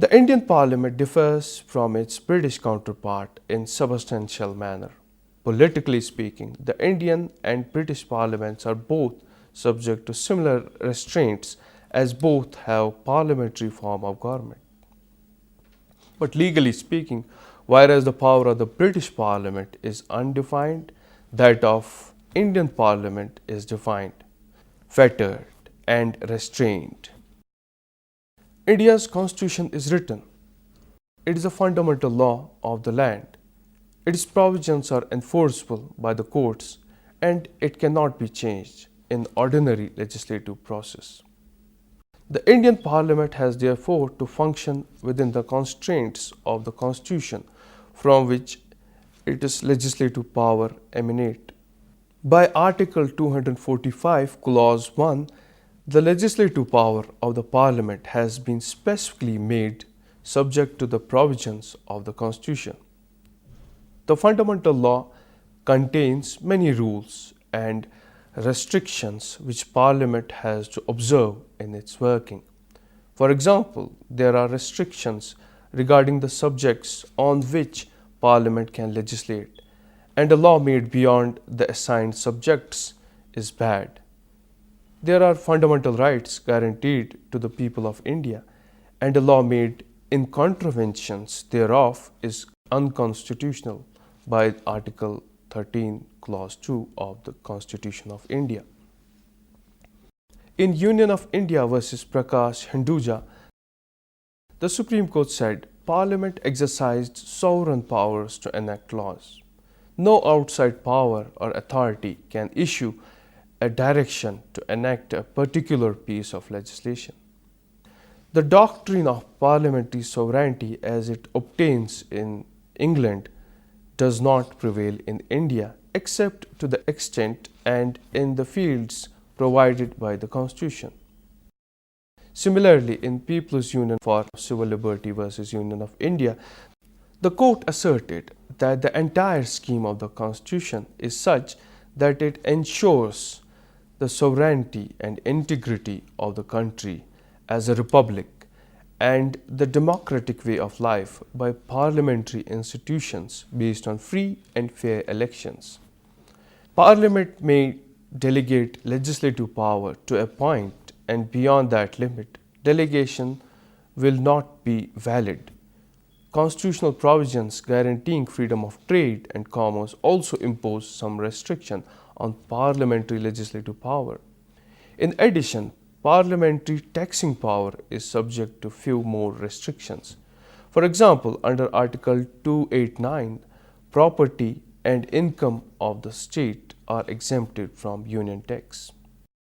The Indian Parliament differs from its British counterpart in substantial manner. Politically speaking, the Indian and British parliaments are both subject to similar restraints as both have parliamentary form of government. But legally speaking, whereas the power of the British Parliament is undefined, that of Indian Parliament is defined, fettered and restrained. India's constitution is written. It is a fundamental law of the land. Its provisions are enforceable by the courts and it cannot be changed in ordinary legislative process. The Indian Parliament has therefore to function within the constraints of the Constitution from which its legislative power emanate. By Article 245, Clause 1, the legislative power of the Parliament has been specifically made subject to the provisions of the Constitution. The fundamental law contains many rules and restrictions which Parliament has to observe in its working. For example, there are restrictions regarding the subjects on which Parliament can legislate, and a law made beyond the assigned subjects is bad. There are fundamental rights guaranteed to the people of India, and a law made in contraventions thereof is unconstitutional by Article 13, Clause 2 of the Constitution of India. In Union of India versus Prakash Hinduja, the Supreme Court said Parliament exercised sovereign powers to enact laws. No outside power or authority can issue a direction to enact a particular piece of legislation. The doctrine of parliamentary sovereignty as it obtains in England does not prevail in India except to the extent and in the fields provided by the Constitution. Similarly, in People's Union for Civil Liberty versus Union of India, the court asserted that the entire scheme of the Constitution is such that it ensures the sovereignty and integrity of the country as a republic and the democratic way of life by parliamentary institutions based on free and fair elections. Parliament may delegate legislative power to a point, and beyond that limit, delegation will not be valid. Constitutional provisions guaranteeing freedom of trade and commerce also impose some restriction on parliamentary legislative power. In addition, parliamentary taxing power is subject to few more restrictions. For example, under Article 289, property and income of the state are exempted from union tax.